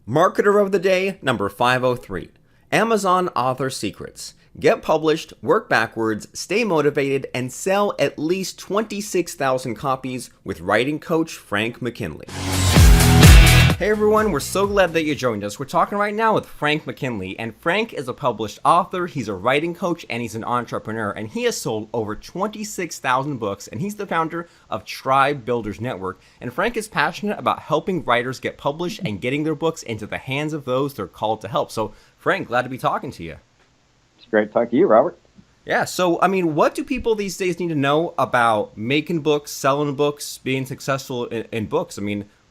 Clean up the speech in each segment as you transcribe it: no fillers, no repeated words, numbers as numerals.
Marketer of the Day, number 503. Amazon Author Secrets. Get published, work backwards, stay motivated, and sell at least 26,000 copies with writing coach Frank McKinley. Hey everyone, we're so glad that you joined us. We're talking right now with Frank McKinley, and Frank is a published author, he's a writing coach, and he's an entrepreneur, and he has sold over 26,000 books, and he's the founder of Tribe Builders Network. And Frank is passionate about helping writers get published and getting their books into the hands of those they're called to help. So, Frank, glad to be talking to you. It's great to talk to you, Robert. Yeah, so, what do people these days need to know about making books, selling books, being successful in books?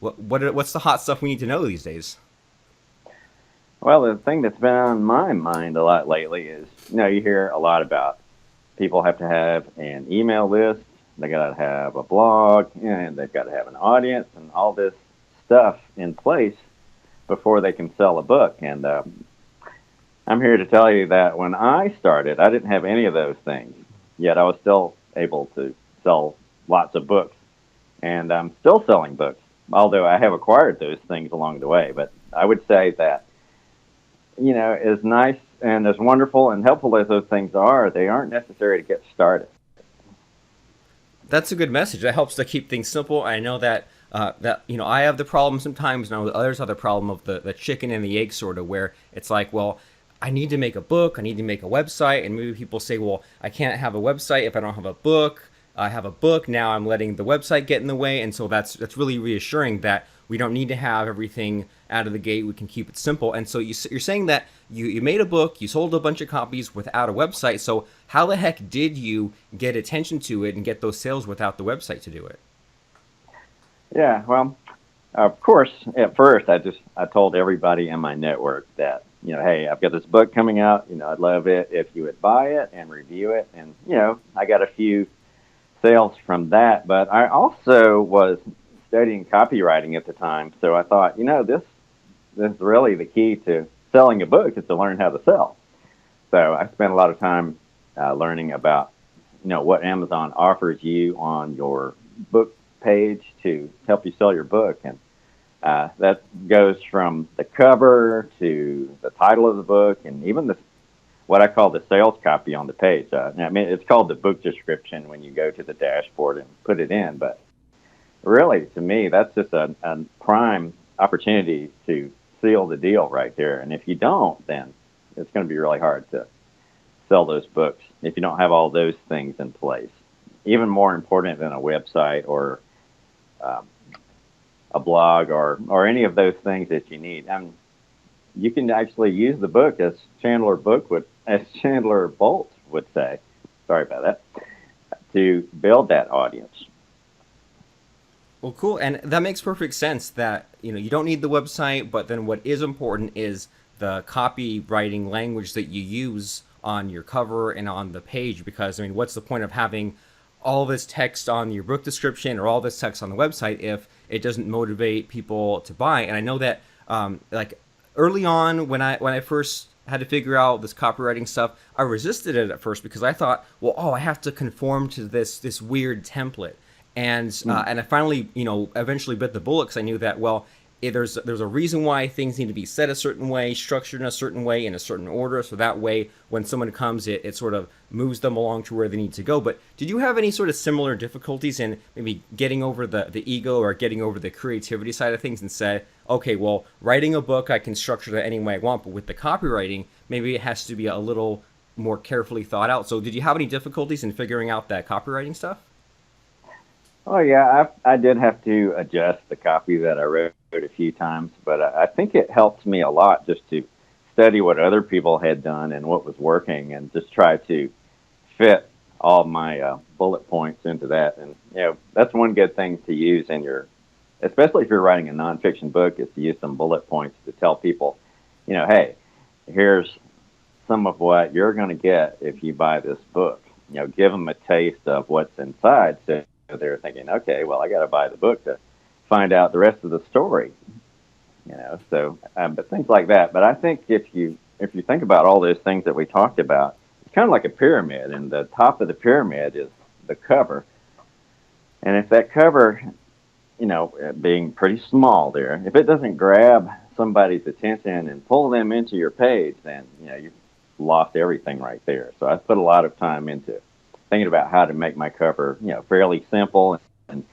What's the hot stuff we need to know these days? Well, the thing that's been on my mind a lot lately is, you hear a lot about people have to have an email list, they got to have a blog, and they've got to have an audience and all this stuff in place before they can sell a book. And I'm here to tell you that when I started, I didn't have any of those things, yet I was still able to sell lots of books. And I'm still selling books, although I have acquired those things along the way. But I would say that, as nice and as wonderful and helpful as those things are, they aren't necessary to get started. That's a good message. That helps to keep things simple. I know that I have the problem sometimes, and others have the problem of the chicken and the egg sort of, where it's like, well, I need to make a book, I need to make a website, and maybe people say, well, I can't have a website if I don't have a book. I have a book, now I'm letting the website get in the way, and so that's really reassuring that we don't need to have everything out of the gate, we can keep it simple. And so you're saying that you made a book, you sold a bunch of copies without a website, so how the heck did you get attention to it and get those sales without the website to do it? Yeah, well, of course, at first I told everybody in my network that, hey, I've got this book coming out, I'd love it if you would buy it and review it. And, I got a few sales from that, but I also was studying copywriting at the time. So I thought, this is really the key to selling a book, is to learn how to sell. So I spent a lot of time learning about, what Amazon offers you on your book page to help you sell your book. And that goes from the cover to the title of the book, and even what I call the sales copy on the page. It's called the book description when you go to the dashboard and put it in. But really, to me, that's just a prime opportunity to seal the deal right there. And if you don't, then it's going to be really hard to sell those books if you don't have all those things in place. Even more important than a website or a blog or any of those things that you need. You can actually use the book as Chandler Bolt would say. Sorry about that. To build that audience. Well, cool, and that makes perfect sense that, you don't need the website, but then what is important is the copywriting language that you use on your cover and on the page, because, what's the point of having all this text on your book description or all this text on the website if it doesn't motivate people to buy? And I know that, early on when I first had to figure out this copywriting stuff, I resisted it at first because I thought, I have to conform to this weird template. And I finally, eventually bit the bullet, because I knew that, there's a reason why things need to be said a certain way, structured in a certain way, in a certain order, so that way when someone comes, it sort of moves them along to where they need to go. But did you have any sort of similar difficulties in maybe getting over the ego or getting over the creativity side of things and say, okay, writing a book, I can structure that any way I want, but with the copywriting, maybe it has to be a little more carefully thought out. So did you have any difficulties in figuring out that copywriting stuff? Oh, yeah, I did have to adjust the copy that I wrote a few times, but I think it helped me a lot just to study what other people had done and what was working, and just try to fit all my bullet points into that. And, that's one good thing to use especially if you're writing a nonfiction book, is to use some bullet points to tell people, hey, here's some of what you're going to get if you buy this book. Give them a taste of what's inside, so they're thinking, okay, I got to buy the book to find out the rest of the story. But things like that. But I think if you think about all those things that we talked about, it's kind of like a pyramid, and the top of the pyramid is the cover. And if that cover, being pretty small there, if it doesn't grab somebody's attention and pull them into your page, then you've lost everything right there. So I put a lot of time into thinking about how to make my cover fairly simple and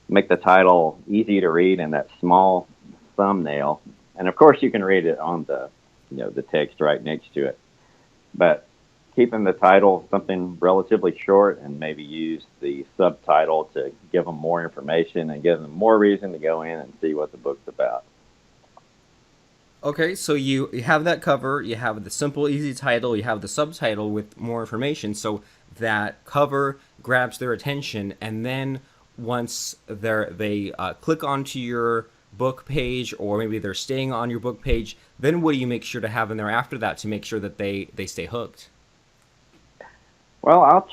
make the title easy to read in that small thumbnail. And of course, you can read it on the text right next to it. But keeping the title something relatively short and maybe use the subtitle to give them more information and give them more reason to go in and see what the book's about. Okay, so you have that cover, you have the simple, easy title, you have the subtitle with more information, so that cover grabs their attention, and then once they click onto your book page, or maybe they're staying on your book page, then what do you make sure to have in there after that to make sure that they stay hooked? Well,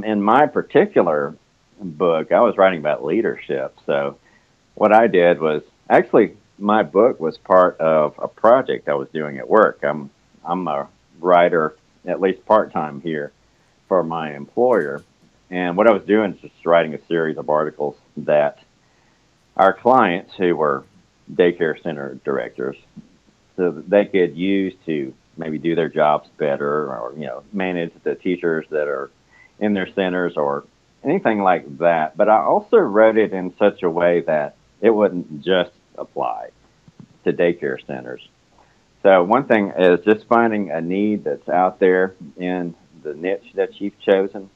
in my particular book, I was writing about leadership. So what I did was actually my book was part of a project I was doing at work. I'm a writer, at least part time here, for my employer, and what I was doing is just writing a series of articles that our clients, who were daycare center directors, so that they could use to maybe do their jobs better, or manage the teachers that are in their centers or anything like that. But I also wrote it in such a way that it wouldn't just apply to daycare centers. So one thing is just finding a need that's out there in the niche that you've chosen.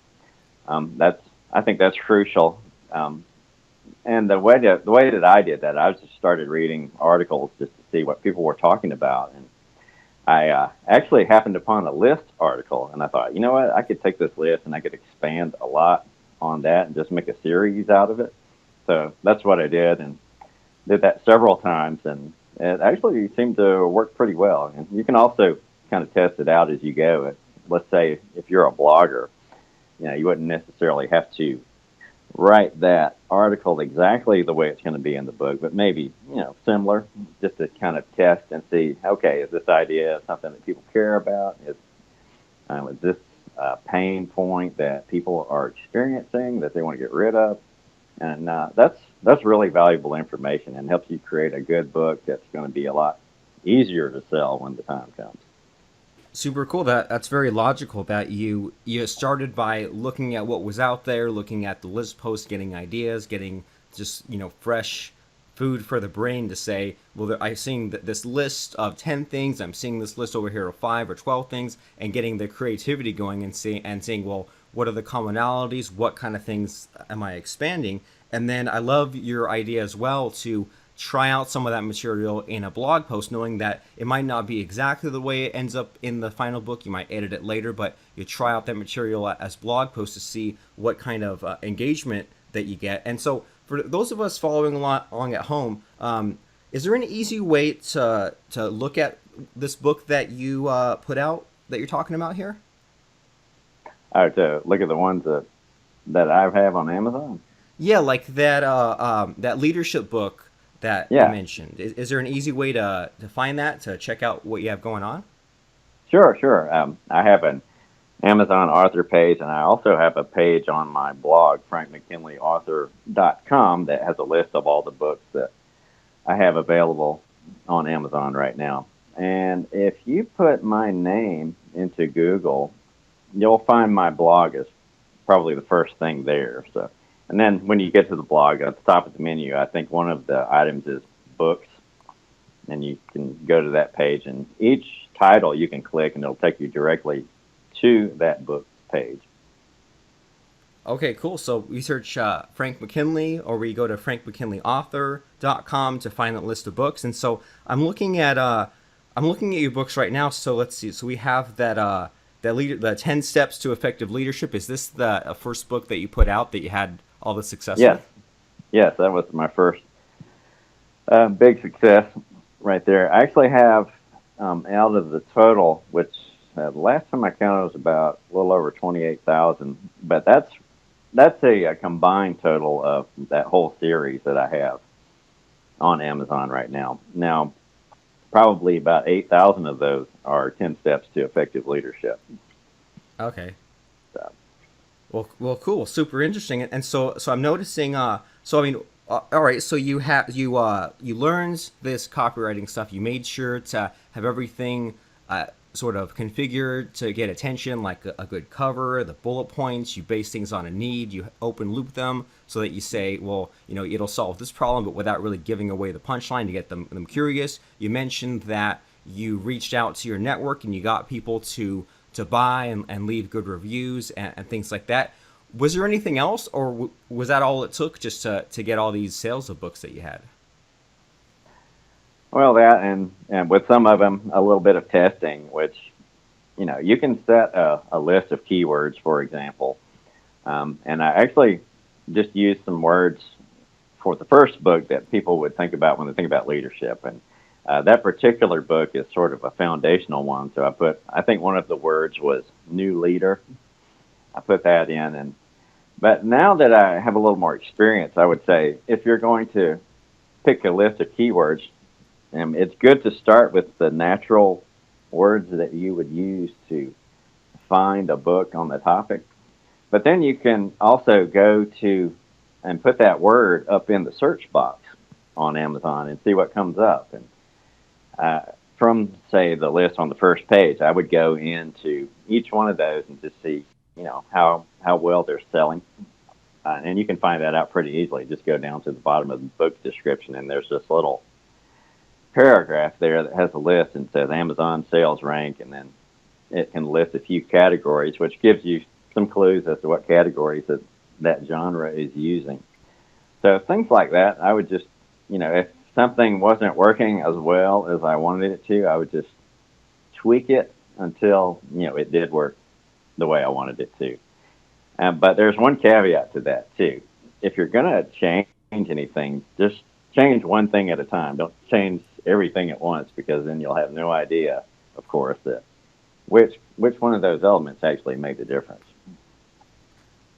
I think that's crucial. And the way that I did that, I just started reading articles just to see what people were talking about, and I actually happened upon a list article, and I thought, you know what, I could take this list and I could expand a lot on that and just make a series out of it. So that's what I did, and did that several times, and it actually seemed to work pretty well. And you can also kind of test it out as you go. Let's say if you're a blogger, you wouldn't necessarily have to write that article exactly the way it's going to be in the book, but maybe, similar, just to kind of test and see, okay, is this idea something that people care about? Is this a pain point that people are experiencing that they want to get rid of? And that's really valuable information and helps you create a good book that's going to be a lot easier to sell when the time comes. Super cool. That's very logical. That you started by looking at what was out there, looking at the list posts, getting ideas, getting just fresh food for the brain to say, well, I'm seeing this list of 10 things. I'm seeing this list over here of 5 or 12 things, and getting the creativity going and saying, well, what are the commonalities? What kind of things am I expanding? And then I love your idea as well to try out some of that material in a blog post, knowing that it might not be exactly the way it ends up in the final book. You might edit it later, but you try out that material as blog posts to see what kind of engagement that you get. And so for those of us following along at home, is there an easy way to look at this book that you put out that you're talking about here? To look at the ones that I have on Amazon. Yeah, like that leadership book that you Yeah, mentioned. Is there an easy way to find that, to check out what you have going on? sure. I have an Amazon author page, and I also have a page on my blog, frankmckinleyauthor.com, that has a list of all the books that I have available on Amazon right now. And if you put my name into Google, you'll find my blog is probably the first thing there. So, and then when you get to the blog, at the top of the menu, I think one of the items is books, and you can go to that page, and each title you can click, and it'll take you directly to that book page. Okay, cool. So we search Frank McKinley, or we go to frankmckinleyauthor.com to find that list of books. And so I'm looking at your books right now. So let's see. So we have the 10 steps to effective leadership. Is this the first book that you put out that you had all the success Yes, with? yes, that was my first big success right there. I actually have out of the total, which the last time I counted was about a little over 28,000, but that's a combined total of that whole series that I have on Amazon right now. Now, probably about 8,000 of those are 10 steps to effective leadership. Okay. So, Well, cool. Super interesting. And so I'm noticing. So I mean, All right, so you learned this copywriting stuff. You made sure to have everything sort of configured to get attention, like a good cover, the bullet points. You base things on a need. You open loop them so that you say, well, it'll solve this problem, but without really giving away the punchline to get them curious. You mentioned that you reached out to your network and you got people to buy and leave good reviews and things like that. Was there anything else, or was that all it took just to get all these sales of books that you had? Well, that and with some of them, a little bit of testing, which you can set a list of keywords, for example. And I actually just used some words for the first book that people would think about when they think about leadership. And that particular book is sort of a foundational one. So I think one of the words was new leader. I put that in. But now that I have a little more experience, I would say if you're going to pick a list of keywords, it's good to start with the natural words that you would use to find a book on the topic. But then you can also go to and put that word up in the search box on Amazon and see what comes up. And from, say, the list on the first page, I would go into each one of those and just see, how well they're selling. And you can find that out pretty easily. Just go down to the bottom of the book description, and there's this little paragraph there that has a list and says Amazon sales rank, and then it can list a few categories, which gives you some clues as to what categories that genre is using. So things like that, I would just, if something wasn't working as well as I wanted it to, I would just tweak it until, it did work the way I wanted it to. But there's one caveat to that, too. If you're going to change anything, just change one thing at a time. Don't change everything at once, because then you'll have no idea, of course, that which one of those elements actually made the difference.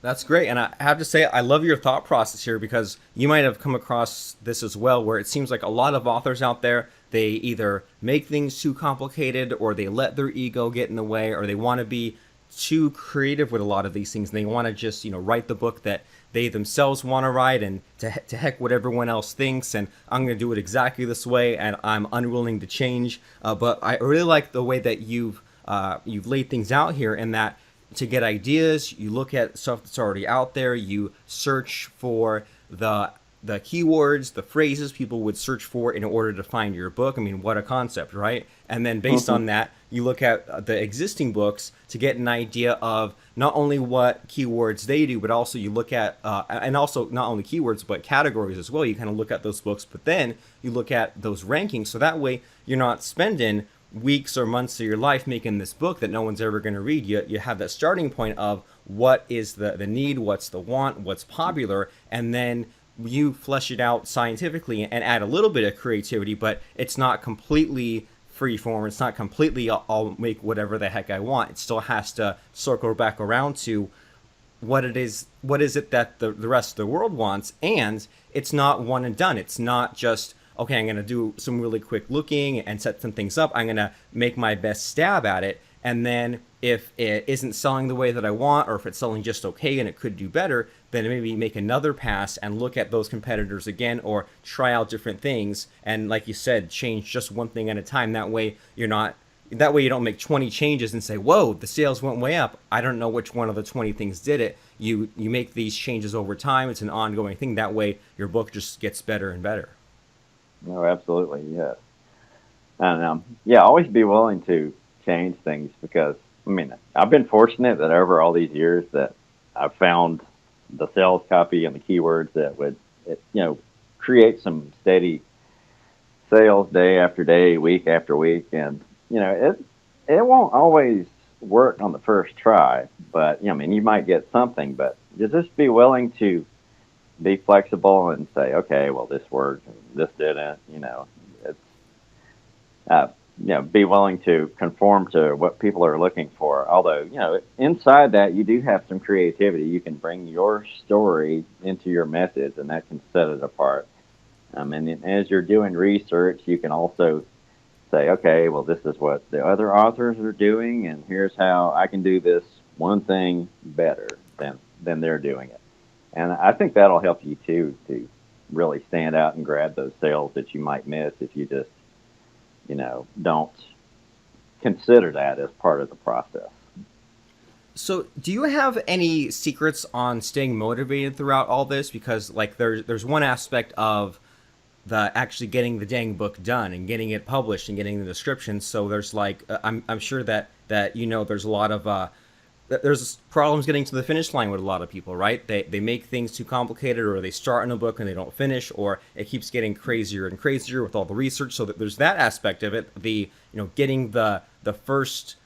That's great. And I have to say, I love your thought process here, because you might have come across this as well, where it seems like a lot of authors out there, they either make things too complicated, or they let their ego get in the way, or they want to be too creative with a lot of these things. And they want to just, write the book that they themselves want to write, and to heck what everyone else thinks, and I'm going to do it exactly this way, and I'm unwilling to change. But I really like the way that you've laid things out here, and that to get ideas, you look at stuff that's already out there, you search for the keywords, the phrases people would search for in order to find your book. I mean, what a concept, right? And then based on that, you look at the existing books to get an idea of not only what keywords they do, but also you look at, and also not only keywords, but categories as well. You kind of look at those books, but then you look at those rankings. So that way you're not spending weeks or months of your life making this book that no one's ever going to read. You have that starting point of what is the need, what's the want, what's popular, and then you flesh it out scientifically and add a little bit of creativity, but it's not completely free form. It's not completely I'll make whatever the heck I want. It still has to circle back around to what is it that the rest of the world wants, and it's not one and done. It's not just, okay, I'm going to do some really quick looking and set some things up. I'm going to make my best stab at it. And then if it isn't selling the way that I want, or if it's selling just okay and it could do better, then maybe make another pass and look at those competitors again, or try out different things. And like you said, change just one thing at a time. That way you don't make 20 changes and say, whoa, the sales went way up. I don't know which one of the 20 things did it. You make these changes over time. It's an ongoing thing. That way your book just gets better and better. No, absolutely, yes. And yeah, always be willing to change things, because I've been fortunate that over all these years that I've found the sales copy and the keywords that would create some steady sales day after day, week after week, and it won't always work on the first try, but you might get something, but you just be willing to be flexible and say, okay, well, this worked and this didn't. It's be willing to conform to what people are looking for. Although inside that you do have some creativity. You can bring your story into your message, and that can set it apart. And as you're doing research, you can also say, okay, well, this is what the other authors are doing, and here's how I can do this one thing better than they're doing it. And I think that'll help you too to really stand out and grab those sales that you might miss if you just, don't consider that as part of the process. So, do you have any secrets on staying motivated throughout all this? Because like there's one aspect of the actually getting the dang book done and getting it published and getting the description. So there's like I'm sure that there's a lot of there's problems getting to the finish line with a lot of people, right? They make things too complicated, or they start in a book and they don't finish, or it keeps getting crazier and crazier with all the research. So that there's that aspect of it. The getting the first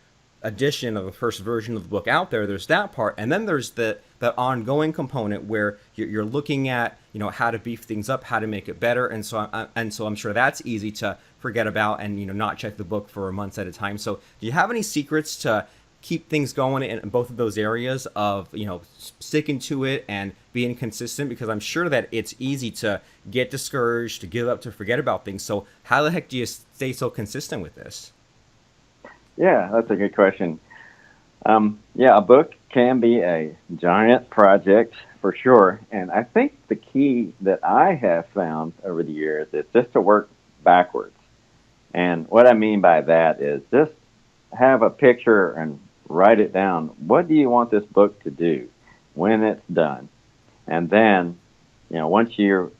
edition of the first version of the book out there. There's that part, and then there's the ongoing component where you're looking at how to beef things up, how to make it better, and so I'm sure that's easy to forget about and not check the book for months at a time. So do you have any secrets to keep things going in both of those areas of sticking to it and being consistent? Because I'm sure that it's easy to get discouraged, to give up, to forget about things. So how the heck do you stay so consistent with this? Yeah, that's a good question. Yeah, a book can be a giant project for sure. And I think the key that I have found over the years is just to work backwards. And what I mean by that is just have a picture and write it down. What do you want this book to do when it's done? And then, once give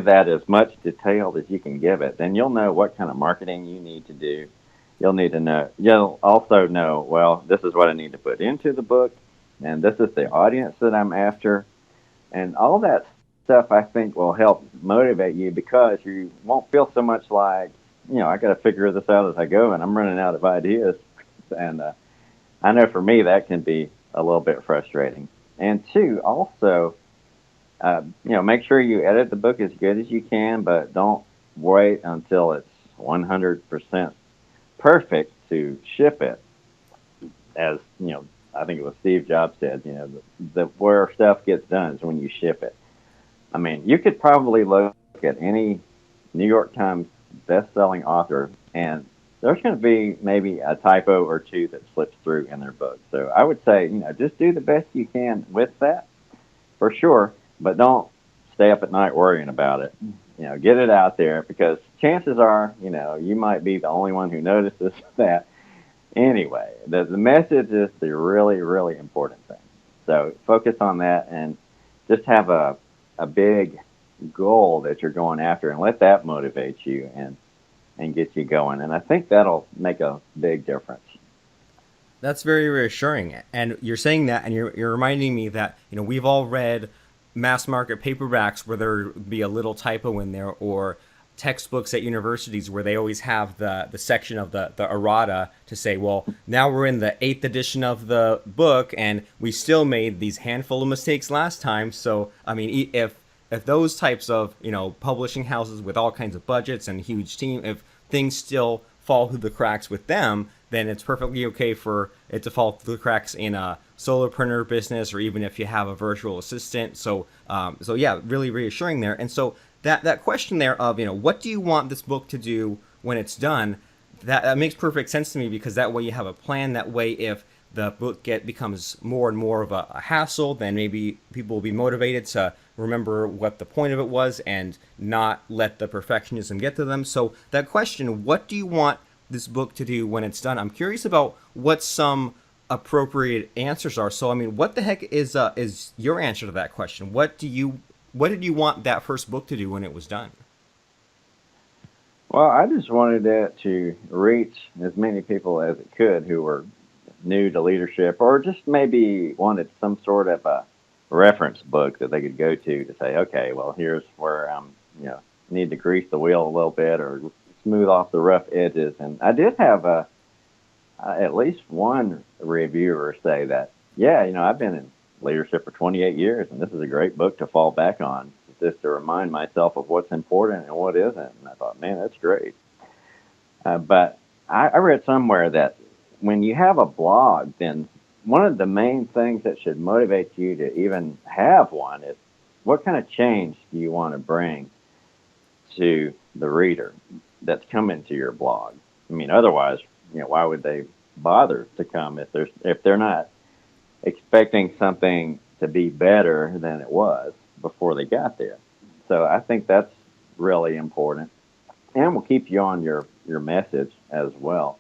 that as much detail as you can give it, then you'll know what kind of marketing you need to do. You'll also know, well, this is what I need to put into the book, and this is the audience that I'm after. And all that stuff, I think, will help motivate you because you won't feel so much like, I got to figure this out as I go, and I'm running out of ideas. And I know for me, that can be a little bit frustrating. And two, also, make sure you edit the book as good as you can, but don't wait until it's 100% perfect to ship it. As I think it was Steve Jobs said, the where stuff gets done is when you ship it. I mean, you could probably look at any New York Times best-selling author, and there's going to be maybe a typo or two that slips through in their book. So I would say, just do the best you can with that, for sure, but don't stay up at night worrying about it. Get it out there, because chances are, you might be the only one who notices that. Anyway, the message is the really, really important thing. So focus on that and just have a big goal that you're going after, and let that motivate you and get you going. And I think that'll make a big difference. That's very reassuring. And you're saying that, and you're reminding me that we've all read mass market paperbacks where there be a little typo in there, or textbooks at universities where they always have the section of the errata to say, well, now we're in the 8th edition of the book and we still made these handful of mistakes last time. So I mean, if those types of publishing houses with all kinds of budgets and huge team, if things still fall through the cracks with them, then it's perfectly okay for it to fall through the cracks in a solopreneur business, or even if you have a virtual assistant. So yeah, really reassuring there. And so that question there of what do you want this book to do when it's done, that makes perfect sense to me, because that way you have a plan. That way, if the book becomes more and more of a hassle, then maybe people will be motivated to remember what the point of it was and not let the perfectionism get to them. So that question, what do you want this book to do when it's done? I'm curious about what some appropriate answers are. So I mean, what the heck is your answer to that question? What did you want that first book to do when it was done? Well, I just wanted it to reach as many people as it could who were new to leadership, or just maybe wanted some sort of a reference book that they could go to say, okay, well, here's where need to grease the wheel a little bit or smooth off the rough edges. And I did have at least one reviewer say that, yeah, I've been in leadership for 28 years, and this is a great book to fall back on, just to remind myself of what's important and what isn't. And I thought, man, that's great. But I read somewhere that when you have a blog, then one of the main things that should motivate you to even have one is, what kind of change do you want to bring to the reader that's coming to your blog? I mean, otherwise, why would they bother to come if they're not expecting something to be better than it was before they got there? So I think that's really important, and will keep you on your message as well.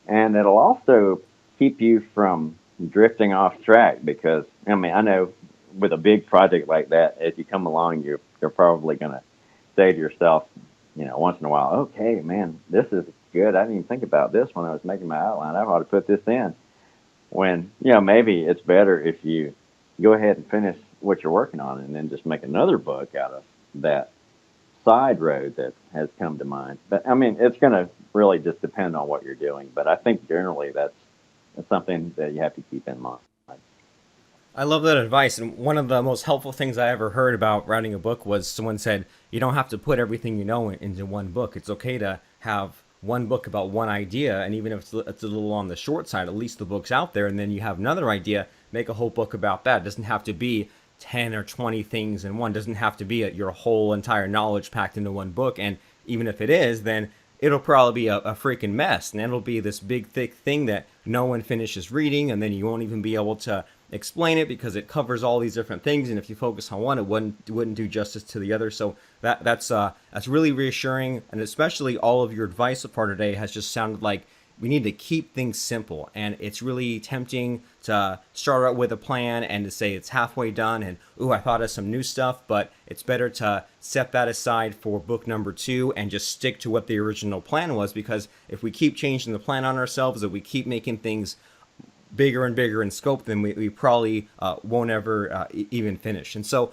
And it'll also keep you from drifting off track because I mean I know with a big project like that, as you come along, you're probably going to say to yourself, once in a while, okay, man, this is good. I didn't even think about this when I was making my outline. I ought to put this in. When maybe it's better if you go ahead and finish what you're working on and then just make another book out of that side road that has come to mind. But I mean, it's going to really just depend on what you're doing. But I think generally that's something that you have to keep in mind. I love that advice. And one of the most helpful things I ever heard about writing a book was someone said, you don't have to put everything you know into one book. It's okay to have one book about one idea. And even if it's a little on the short side, at least the book's out there. And then you have another idea, make a whole book about that. It doesn't have to be 10 or 20 things in one. It doesn't have to be your whole entire knowledge packed into one book. And even if it is, then it'll probably be a freaking mess. And it'll be this big, thick thing that no one finishes reading. And then you won't even be able to explain it because it covers all these different things, and if you focus on one, it wouldn't do justice to the other. So that's really reassuring, and especially all of your advice so far today has just sounded like we need to keep things simple. And it's really tempting to start out with a plan and to say it's halfway done and ooh, I thought of some new stuff, but it's better to set that aside for book number 2 and just stick to what the original plan was, because if we keep changing the plan on ourselves, if we keep making things bigger and bigger in scope, then we probably won't ever even finish. And so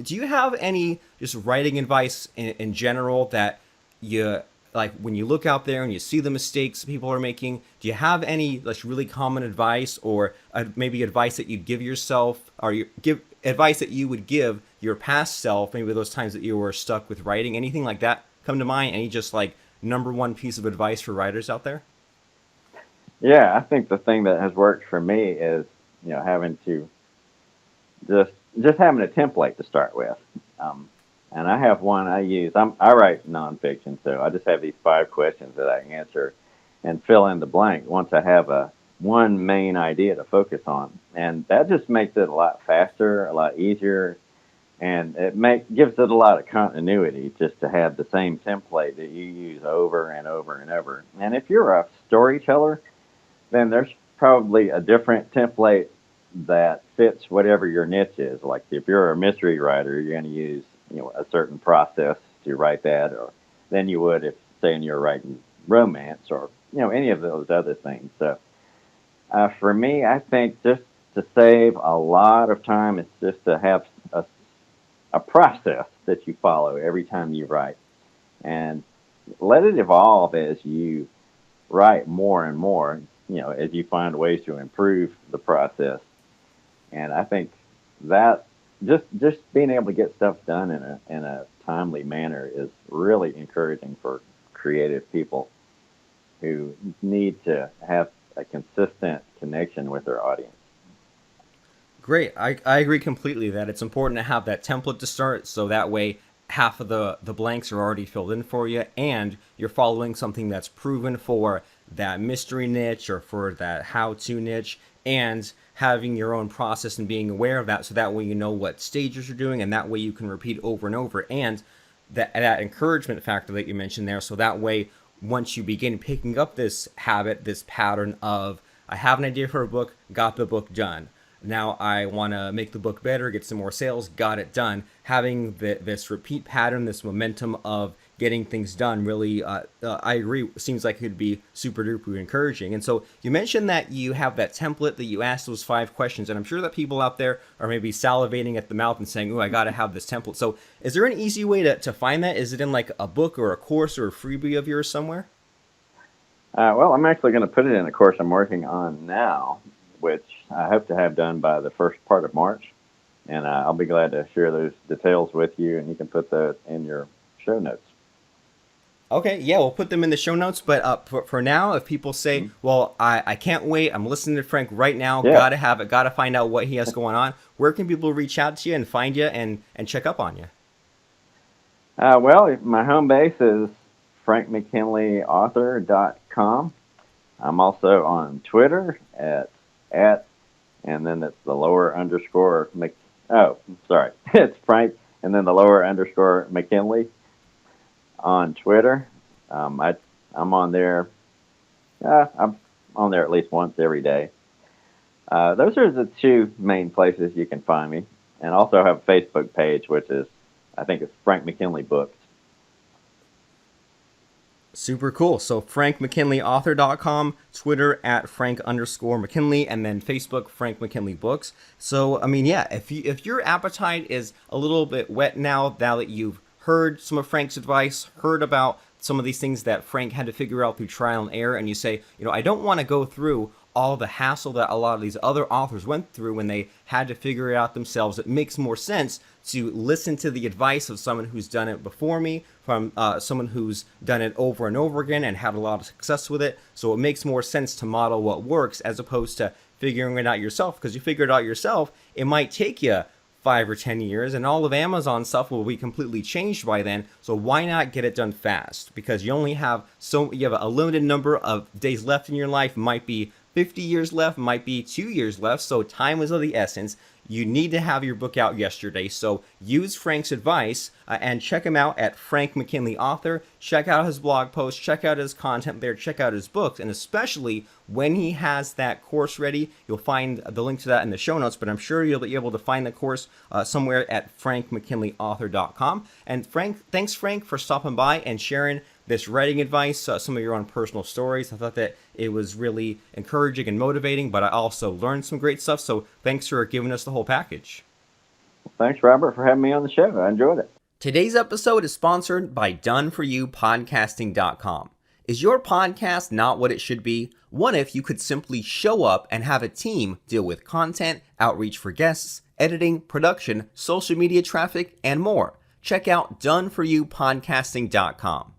do you have any just writing advice in general that you like when you look out there and you see the mistakes people are making? Do you have any like really common advice, or maybe advice that you'd give yourself, or you give advice that you would give your past self, maybe those times that you were stuck with writing? Anything like that come to mind? Any just like number one piece of advice for writers out there? Yeah, I think the thing that has worked for me is having to just having a template to start with. Um, and I have one I use. I write nonfiction, so I just have these 5 questions that I answer and fill in the blank once I have a one main idea to focus on, and that just makes it a lot faster, a lot easier, and gives it a lot of continuity just to have the same template that you use over and over and over. And if you're a storyteller, then there's probably a different template that fits whatever your niche is. Like if you're a mystery writer, you're going to use a certain process to write that, or than you would if saying you're writing romance or any of those other things. So for me, I think just to save a lot of time, it's just to have a process that you follow every time you write, and let it evolve as you write more and more, as you find ways to improve the process. And I think that just being able to get stuff done in a timely manner is really encouraging for creative people who need to have a consistent connection with their audience. Great. I agree completely that it's important to have that template to start, so that way half of the blanks are already filled in for you, and you're following something that's proven for that mystery niche or for that how-to niche, and having your own process and being aware of that, so that way you know what stages you're doing, and that way you can repeat over and over. And that encouragement factor that you mentioned there, so that way once you begin picking up this habit, this pattern of I have an idea for a book, got the book done, now I want to make the book better, get some more sales, got it done. Having this repeat pattern, this momentum of getting things done, really, I agree, seems like it could be super duper encouraging. And so you mentioned that you have that template that you asked those 5 questions, and I'm sure that people out there are maybe salivating at the mouth and saying, oh, I got to have this template. So is there an easy way to find that? Is it in like a book or a course or a freebie of yours somewhere? Well, I'm actually going to put it in a course I'm working on now, which I hope to have done by the first part of March. And I'll be glad to share those details with you, and you can put that in your show notes. Okay, yeah, we'll put them in the show notes. But for now, if people say, well, I can't wait, I'm listening to Frank right now, Yeah. gotta have it, gotta find out what he has going on, where can people reach out to you and find you and check up on you? Well, my home base is frankmckinleyauthor.com. I'm also on Twitter at and then it's the lower underscore. Oh, sorry, it's Frank and then the lower underscore McKinley on Twitter. I'm on there. I'm on there at least once every day. Those are the two main places you can find me, and also have a Facebook page, which is, I think it's Frank McKinley Books. Super cool. So frankmckinleyauthor.com, Twitter at Frank_McKinley, and then Facebook, Frank McKinley Books. So, I mean, yeah, if your appetite is a little bit wet now that you've heard some of Frank's advice, heard about some of these things that Frank had to figure out through trial and error, and you say, I don't want to go through all the hassle that a lot of these other authors went through when they had to figure it out themselves. It makes more sense to listen to the advice of someone who's done it before me, from someone who's done it over and over again and had a lot of success with it. So it makes more sense to model what works as opposed to figuring it out yourself, because you figure it out yourself, it might take you 5 or 10 years, and all of Amazon stuff will be completely changed by then. So why not get it done fast? Because you have a limited number of days left in your life. It might be 50 years left, might be 2 years left. So time is of the essence. You need to have your book out yesterday. So use Frank's advice and check him out at Frank McKinley Author. Check out his blog posts, check out his content there, check out his books, and especially when he has that course ready, you'll find the link to that in the show notes, but I'm sure you'll be able to find the course somewhere at frankmckinleyauthor.com. And thanks Frank for stopping by and sharing this writing advice, some of your own personal stories. I thought that it was really encouraging and motivating, but I also learned some great stuff. So thanks for giving us the whole package. Thanks, Robert, for having me on the show. I enjoyed it. Today's episode is sponsored by DoneForYouPodcasting.com. Is your podcast not what it should be? What if you could simply show up and have a team deal with content, outreach for guests, editing, production, social media traffic, and more? Check out DoneForYouPodcasting.com.